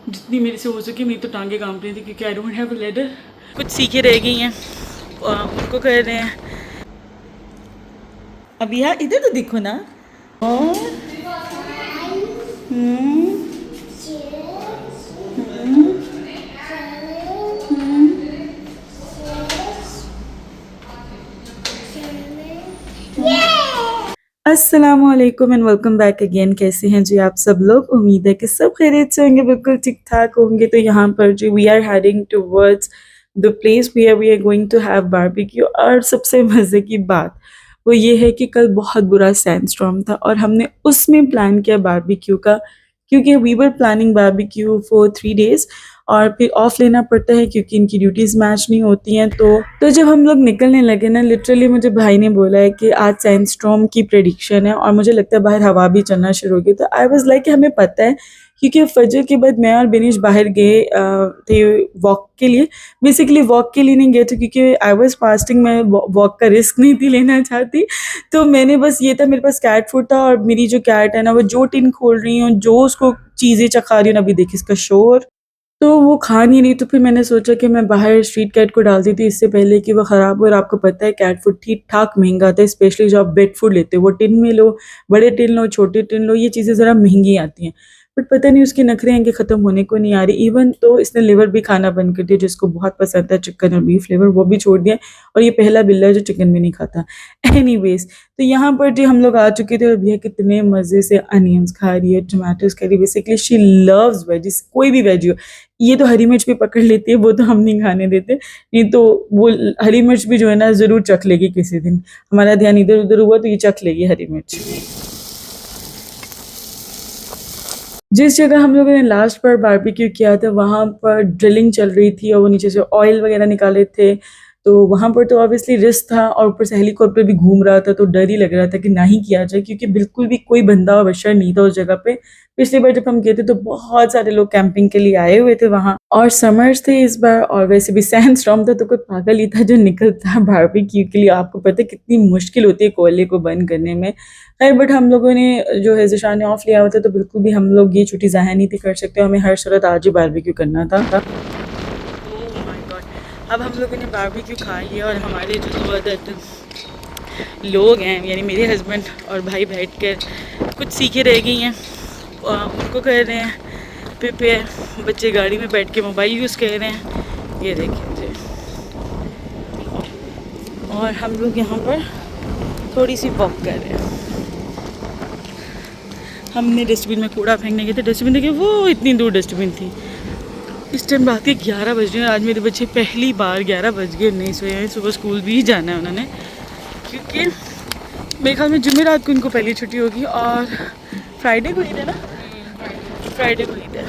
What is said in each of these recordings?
जितनी मेरे से हो सके, मेरी तो टांगे कांप रही थी क्योंकि I don't have a ladder. कुछ सीखे रह गई हैं, उनको कर रहे हैं। अब यार इधर तो दिखो ना। और अस्सलामुअलैकुम एंड वेलकम बैक अगेन। कैसे हैं जी आप सब लोग? उम्मीद है कि सब खैरियत से होंगे, बिल्कुल ठीक ठाक होंगे। तो यहाँ पर जी we are heading towards the place where we are going to have barbecue. और सबसे मज़े की बात वो ये है कि कल बहुत बुरा सैंडस्टॉर्म था और हमने उसमें प्लान किया बारबेक्यू का, क्योंकि we were planning barbecue for 3 days और फिर ऑफ लेना पड़ता है क्योंकि इनकी ड्यूटीज़ मैच नहीं होती हैं। तो जब हम लोग निकलने लगे ना, लिटरली मुझे भाई ने बोला है कि आज सैंडस्टॉर्म की प्रेडिक्शन है और मुझे लगता है बाहर हवा भी चलना शुरू होगी। तो आई वाज लाइक हमें पता है, क्योंकि फजर के बाद मैं और बिनिश बाहर गए थे वॉक के लिए। बेसिकली वॉक के लिए नहीं गए थे क्योंकि आई वाज फास्टिंग, मैं वॉक का रिस्क नहीं थी लेना चाहती। तो मैंने बस ये था, मेरे पास कैट फूड था और मेरी जो कैट है ना, वो जो टिन खोल रही हूँ, जो उसको चीज़ें चखा रही हूँ, अभी देखिए इसका शोर, तो वो खा नहीं रही। तो फिर मैंने सोचा कि मैं बाहर स्ट्रीट कैट को डाल दी थी इससे पहले कि वो ख़राब हो। और आपको पता है कैट फूड ठीक ठाक महंगा आता है, स्पेशली जो आप बेड फूड लेते हो, वो टिन में लो, बड़े टिन लो, छोटे टिन लो, ये चीज़ें ज़रा महंगी आती हैं। बट पता नहीं उसके नखरे हैं कि ख़त्म होने को नहीं आ रही। इवन तो इसने लिवर भी खाना बंद कर दिया, जिसको बहुत पसंद है चिकन और बीफ लिवर, वो भी छोड़ दिया। और ये पहला बिल्ला है जो चिकन भी नहीं खाता। एनीवेज, तो यहाँ पर जो हम लोग आ चुके थे और भैया कितने मज़े से अनियंस खा रही है, टमाटोज खा रही है। बेसिकली शी लव्स वेजिस, कोई भी वेज हो। ये तो हरी मिर्च भी पकड़ लेती है, वो तो हम नहीं खाने देते। नहीं तो वो हरी मिर्च भी जो है ना ज़रूर चख लेगी किसी दिन। हमारा ध्यान इधर उधर हुआ तो ये चख लेगी हरी मिर्च। जिस जगह हम लोगों ने लास्ट पर बारबेक्यू किया था वहाँ पर ड्रिलिंग चल रही थी और वो नीचे से ऑयल वगैरह निकाले थे। तो वहाँ पर तो ऑब्वियसली रिस्क था और ऊपर से हेलीकॉप्टर भी घूम रहा था, तो डर ही लग रहा था कि ना ही किया जाए, क्योंकि बिल्कुल भी कोई बंदा और बशर नहीं था उस जगह पे। पिछली बार जब हम गए थे तो बहुत सारे लोग कैंपिंग के लिए आए हुए थे वहाँ, और समर्स थे इस बार, और वैसे भी सैंड स्टॉर्म था, तो कोई पागल ही था जो निकलता बारबेक्यू के लिए। आपको पता है कितनी मुश्किल होती है कोयले को बंद करने में। खैर, बट हम लोगों ने जो है ज़िशान ने ऑफ लिया हुआ था, तो बिल्कुल भी हम लोग ये छुट्टी ज़ाया नहीं थी कर सकते, हमें हर सूरत आज ही बारबेक्यू करना था। ओह माय गॉड, अब हम लोगों ने बारबेक्यू खा लिया और हमारे जो लोग हैं, यानी मेरे हस्बैंड और भाई बैठ कर कुछ सीखे रह गई हैं, उनको कर रहे हैं प्रिपेयर। बच्चे गाड़ी में बैठ के मोबाइल यूज़ कर रहे हैं, ये देखें जी। और हम लोग यहाँ पर थोड़ी सी वॉक कर रहे हैं। हमने डस्टबिन में कूड़ा फेंकने गए थे, डस्टबिन देखिए वो इतनी दूर डस्टबिन थी। इस टाइम रात के 11 बज रहे हैं। आज मेरे बच्चे पहली बार 11 बज गए नहीं सोए हैं। सुबह स्कूल भी जाना है उन्होंने, क्योंकि मेरे ख्याल में जुमेरात को इनको पहली छुट्टी होगी और फ्राइडे को ईद है ना, फ्राइडे को ईद है।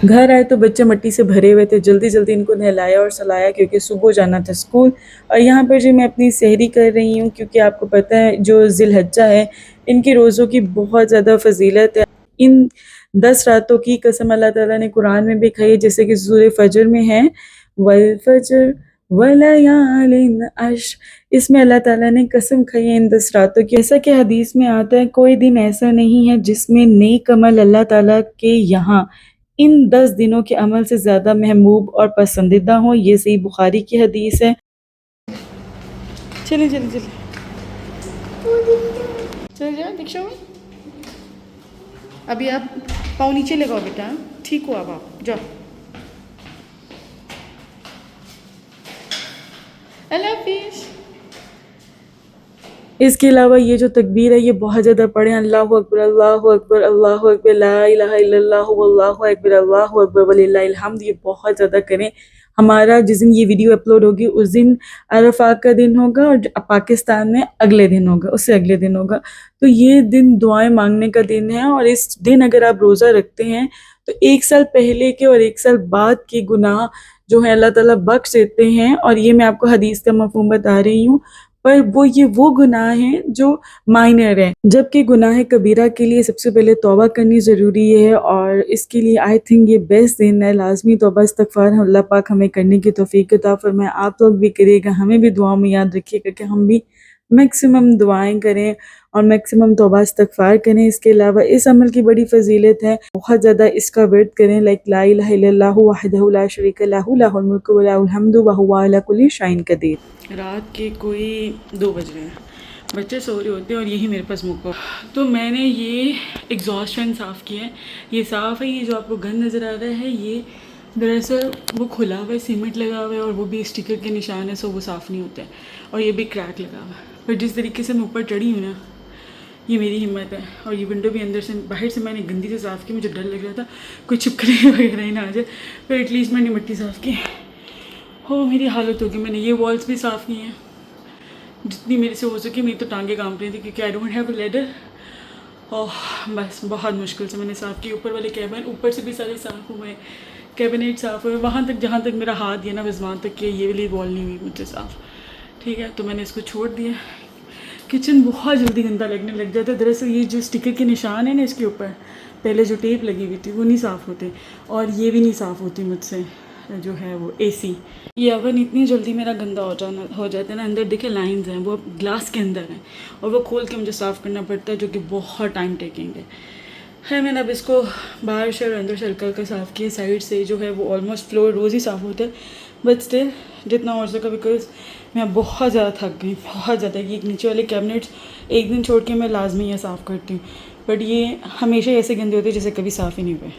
घर आए तो बच्चे मिट्टी से भरे हुए थे, जल्दी जल्दी इनको नहलाया और सलाया क्योंकि सुबह जाना था स्कूल। और यहाँ पर जो मैं अपनी सहरी कर रही हूँ, क्योंकि आपको पता है जो ज़िलहज्जा है, इनके रोज़ों की बहुत ज़्यादा फजीलत है। इन 10 रातों की कसम अल्लाह ताला ने कुरान में भी कही है, जैसे कि सूरह फजर में है, वल फजर वलयालिन अश। इसमें अल्लाह ताला ने कसम खाई है इन 10 रातों की। ऐसा कि हदीस में आता है, कोई दिन ऐसा नहीं है जिसमें नेक अमल अल्लाह ताला के यहाँ इन 10 दिनों के अमल से ज़्यादा महबूब और पसंदीदा हो। ये सही बुखारी की हदीस है। चलें चलें चलें चल जाओ दीक्षा में। अभी आप पाँव नीचे लगाओ बेटा, ठीक हो अब आप जाओ। अल्लाह हाफिज़। इसके अलावा ये जो तकबीर है ये बहुत ज़्यादा पढ़ें, अल्लाहु अकबर अल्लाहु अकबर अल्लाहु अकबर ला इलाहा इल्लल्लाहु वल्लाहु अकबर अल्लाहु अकबर वलिल्लाहिल हम्द, ये बहुत ज़्यादा करें। हमारा जिस दिन ये वीडियो अपलोड होगी उस दिन अरफात का दिन होगा और पाकिस्तान में अगले दिन होगा, उससे अगले दिन होगा। तो ये दिन दुआएं मांगने का दिन है और इस दिन अगर आप रोज़ा रखते हैं तो 1 साल पहले के और 1 साल बाद के गुनाह जो है अल्लाह ताला बख्श देते हैं। और ये मैं आपको हदीस का मफ़हूम बता रही हूँ, पर वो गुनाह हैं जो माइनर हैं, जबकि गुनाह कबीरा के लिए सबसे पहले तौबा करनी ज़रूरी है। और इसके लिए आई थिंक ये बेस्ट दिन है। लाज़मी तौबा इस्तग़फ़ार अल्लाह पाक हमें करने की तौफ़ीक अता फ़रमाए। आप लोग भी करिएगा, हमें भी दुआ में याद रखिएगा कि हम भी मैक्सिमम दुआएं करें और मैक्सिमम तौबा इस्तगफार करें। इसके अलावा इस अमल की बड़ी फ़जीलत है, बहुत ज़्यादा इसका विर्द करें, लाइक ला इलाहा इल्लल्लाहु वहदहु ला शरीका लहु लहुल मुल्कु व लहुल हम्दु व हुवा अला कुल्ली शैइन कदीर। रात के कोई 2 बज रहे हैं, बच्चे सो रहे होते हैं और यही मेरे पास मुक्का। तो मैंने ये एग्जॉस्ट फैन साफ़ किया है, ये साफ़ है। ये जो आपको गंद नज़र आ रहा है ये दरअसल वो खुला हुआ है, सीमेंट लगा हुआ है और वो भी स्टिकर के निशान है, सो वो साफ़ नहीं होता है। और ये भी क्रैक लगा हुआ है। पर जिस तरीके से मैं ऊपर चढ़ी हूँ ना, ये मेरी हिम्मत है। और ये विंडो भी अंदर से बाहर से मैंने गंदी से साफ़ की, मुझे डर लग रहा था कोई छिपकली वगैरह ही ना आ जाए, पर एटलीस्ट मैंने मिट्टी साफ़ की। हो मेरी हालत होगी। मैंने ये वॉल्स भी साफ़ की हैं जितनी मेरे से हो सके। मेरी तो टांगें कांप रही थी क्योंकि I don't have a ladder. Oh बस बहुत मुश्किल से मैंने साफ़ की। ऊपर वाले कैबिन ऊपर से भी सारे साफ़ हुए, कैबिनेट साफ़ हुए, वहाँ तक जहाँ तक मेरा हाथ दिया ना बस वहाँ तक कि ये वाली वॉल नहीं हुई मुझसे साफ़। ठीक है, तो मैंने इसको छोड़ दिया। किचन बहुत जल्दी गंदा लगने लग जाता है। दरअसल ये जो स्टिकर के निशान है ना इसके ऊपर, पहले जो टेप लगी हुई थी वो नहीं साफ़ होते, और ये भी नहीं साफ़ होती मुझसे जो है वो एसी। ये ओवन इतनी जल्दी मेरा गंदा हो जाता है ना, अंदर देखे लाइंस हैं वो ग्लास के अंदर हैं और वो खोल के मुझे साफ़ करना पड़ता है, जो कि बहुत टाइम टेकिंग है। मैंने अब इसको बाहर से और अंदर से हल्का साफ़ किया। साइड से जो है वो ऑलमोस्ट फ्लोर रोज़ ही साफ़ होता है, बट स्टिल जितना हो सका, बिकॉज मैं बहुत ज़्यादा थक गई, बहुत ज़्यादा। कि नीचे वाले कैबिनेट्स एक दिन छोड़ के मैं लाजमी ये साफ़ करती हूँ, बट ये हमेशा ऐसे गंदे होते हैं जैसे कभी साफ़ ही नहीं हुए।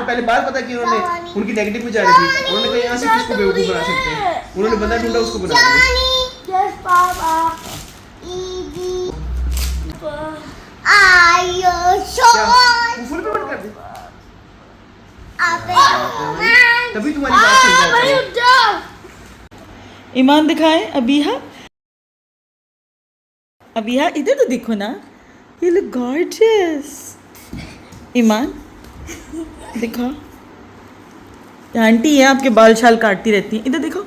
पहले बात पता कि उन्होंने उनकी नेगेटिव में जा रही थी, उन्होंने कहा यहाँ से किसको बेवकूफ बना सकते हैं, उन्होंने बंदा ढूंढा उसको बना तभी तुम्हारी बात सुन रहा था। ईमान दिखाएं अबीहा, अबीहा इधर तो देखो ना, ये लुक गॉर्जियस। ईमान दिखा, आंटी है आपके बाल शाल काटती रहती हैं, इधर देखो।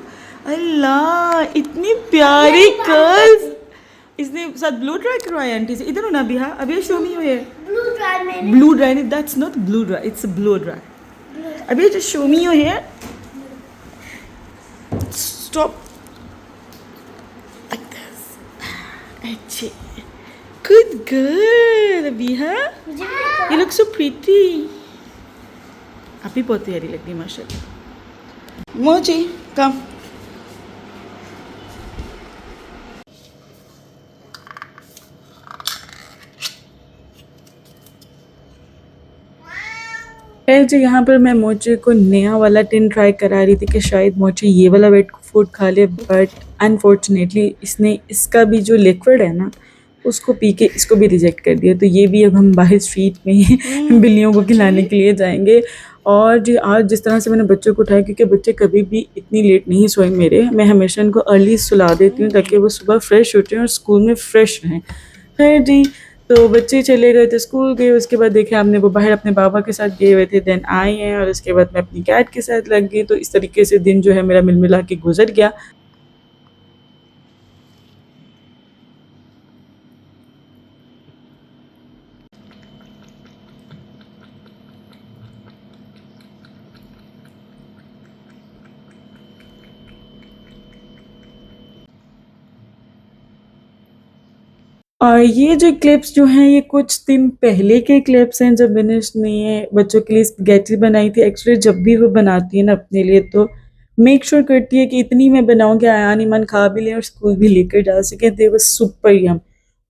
अल्लाह इतनी प्यारी कर्ल्स। इसने साथ ब्लू ड्राई करवाया आंटी से। इधर हो ना Abiha, Abiha show me your hair. Blow dry नहीं, that's not blow dry, it's blow dry. Abiha just show me your hair, stop like this. अच्छे, good girl Abiha, you look so pretty। आप भी बहुत प्यारी लगती है माशाल्लाह। मोची कम। जो यहाँ पर मैं मोची को नया वाला टिन ट्राई करा रही थी कि शायद मोची ये वाला वेट फूड खा ले, बट अनफॉर्चुनेटली इसने इसका भी जो लिक्विड है ना उसको पी के इसको भी रिजेक्ट कर दिया। तो ये भी अब हम बाहर स्ट्रीट में बिल्लियों को खिलाने के लिए जाएंगे। और जी आज जिस तरह से मैंने बच्चों को उठाया, क्योंकि बच्चे कभी भी इतनी लेट नहीं सोए मेरे, मैं हमेशा इनको अर्ली सुला देती हूँ ताकि वो सुबह फ्रेश उठें और स्कूल में फ्रेश रहें। खैर जी, तो बच्चे चले गए थे, स्कूल गए, उसके बाद देखे हमने वो बाहर अपने बाबा के साथ गए हुए थे, देन आए हैं और उसके बाद मैं अपनी कैट के साथ लग गई। तो इस तरीके से दिन जो है मेरा मिलमिला के गुजर गया। और ये जो क्लिप्स जो हैं ये कुछ दिन पहले के क्लिप्स हैं जब मैंने ये बच्चों के लिए स्पगेटी बनाई थी। एक्चुअली जब भी वो बनाती है ना अपने लिए तो मेक श्योर करती है कि इतनी मैं बनाऊँ कि आयान ईमान खा भी लें और स्कूल भी लेकर जा सकें। दे वाज सुपर यम,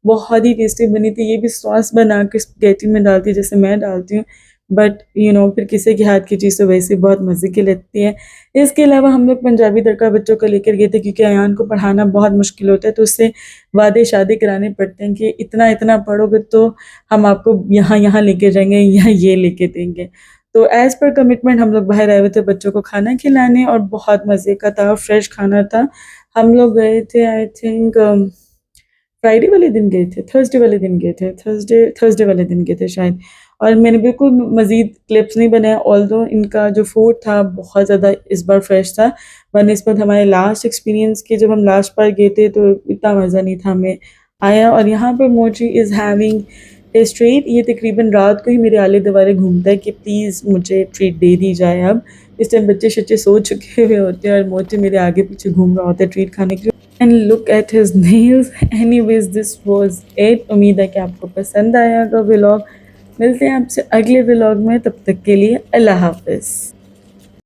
बहुत ही टेस्टी बनी थी। ये भी सॉस बना के स्पगेटी में डालती है जैसे मैं डालती हूँ, बट फिर किसी के हाथ की चीज़ तो वैसे बहुत मज़े की लगती है। इसके अलावा हम लोग पंजाबी तड़का बच्चों को लेकर गए थे क्योंकि अयान को पढ़ाना बहुत मुश्किल होता है, तो उससे वादे शादी कराने पड़ते हैं कि इतना इतना पढ़ोगे तो हम आपको यहाँ यहाँ लेके जाएंगे या ये लेके देंगे। तो एज़ पर कमिटमेंट हम लोग बाहर आए हुए थे बच्चों को खाना खिलाने और बहुत मज़े का था, फ्रेश खाना था। हम लोग गए थे आई थिंक फ्राइडे वाले दिन गए थे, थर्सडे वाले दिन गए थे, थर्सडे वाले दिन गए थे शायद। और मैंने बिल्कुल मज़ीद क्लिप्स नहीं बनाए, ऑल्दो इनका जो फूड था बहुत ज़्यादा इस बार फ्रेश था बनस्बत हमारे लास्ट एक्सपीरियंस के। जब हम लास्ट बार गए थे तो इतना मज़ा नहीं था हमें आया। और यहाँ पर मोची इज़ हैविंग ए ट्रीट। ये तकरीबन रात को ही मेरे आले दुआरे घूमता है कि प्लीज़ मुझे ट्रीट दे दी जाए अब। इस टाइम बच्चे शच्चे सो चुके हुए होते हैं और मोची मेरे आगे पीछे घूम रहा होता है ट्रीट खाने के लिए। And look at his nails. Anyways this was it. उम्मीद है कि आपको पसंद आया होगा व्लॉग। मिलते हैं आपसे अगले व्लॉग में, तब तक के लिए अल्लाह हाफिज़।